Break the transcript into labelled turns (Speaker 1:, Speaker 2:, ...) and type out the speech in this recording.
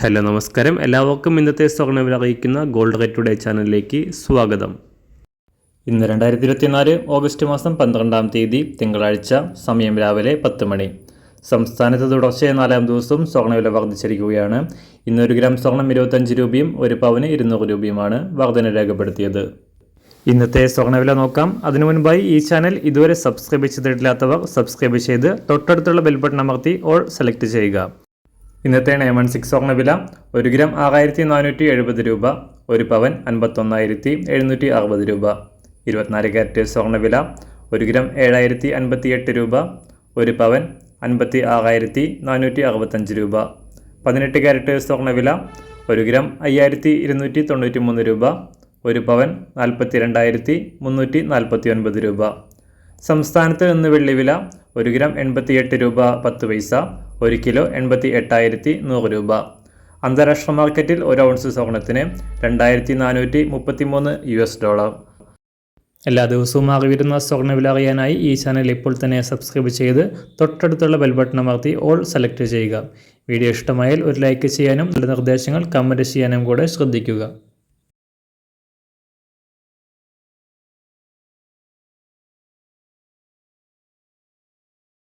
Speaker 1: Hello നമസ്കാരം, എല്ലാവർക്കും ഇന്നത്തെ സ്വർണ്ണവില അറിയിക്കുന്ന ഗോൾഡ് റേറ്റ് ടുഡേ ചാനലിലേക്ക് സ്വാഗതം. ഇന്ന് 2024 ഓഗസ്റ്റ് മാസം 12-ാം തീയതി തിങ്കളാഴ്ച, സമയം രാവിലെ 10 മണി. സംസ്ഥാനത്ത് തുടർച്ചയായ 4-ാം ദിവസവും സ്വർണ്ണവില വർദ്ധിച്ചിരിക്കുകയാണ്. ഇന്ന് 1 ഗ്രാം സ്വർണം 25 രൂപയും 1 പവന് 200 രൂപയുമാണ് വർധന രേഖപ്പെടുത്തിയത്. ഇന്നത്തെ സ്വർണ്ണവില നോക്കാം. അതിനു മുൻപായി ഈ ചാനൽ ഇതുവരെ സബ്സ്ക്രൈബ് ചെയ്തിട്ടില്ലാത്തവർ സബ്സ്ക്രൈബ് ചെയ്ത് തൊട്ടടുത്തുള്ള ബെൽ ബട്ടൺ അമർത്തി ഓൾ സെലക്ട് ചെയ്യുക. ഇന്നത്തെ 916 സ്വർണ്ണവില 1 ഗ്രാം 6470 രൂപ, 1 പവൻ 51,760 രൂപ. 24 ക്യാരറ്റ് സ്വർണ്ണവില 1 ഗ്രാം 7058 രൂപ, 1 പവൻ 56,465 രൂപ. 18 ക്യാരറ്റ് സ്വർണ്ണവില 1 ഗ്രാം 5293 രൂപ, 1 പവൻ 42,349 രൂപ. സംസ്ഥാനത്ത് ഇന്ന് വെള്ളിവില 1 ഗ്രാം 88 രൂപ 10 പൈസ, 1 കിലോ 88,100 രൂപ. അന്താരാഷ്ട്ര മാർക്കറ്റിൽ 1 ഔൺസ് സ്വർണത്തിന് $2,433. എല്ലാ ദിവസവും അറിവിരുന്ന സ്വർണ്ണവില അറിയാനായി ഈ ചാനൽ ഇപ്പോൾ തന്നെ സബ്സ്ക്രൈബ് ചെയ്ത് തൊട്ടടുത്തുള്ള ബെൽ ബട്ടൺ അമർത്തി ഓൾ സെലക്ട് ചെയ്യുക. വീഡിയോ ഇഷ്ടമായാൽ ഒരു ലൈക്ക് ചെയ്യാനും നല്ല നിർദ്ദേശങ്ങൾ കമൻറ്റ് ചെയ്യാനും കൂടെ ശ്രദ്ധിക്കുക.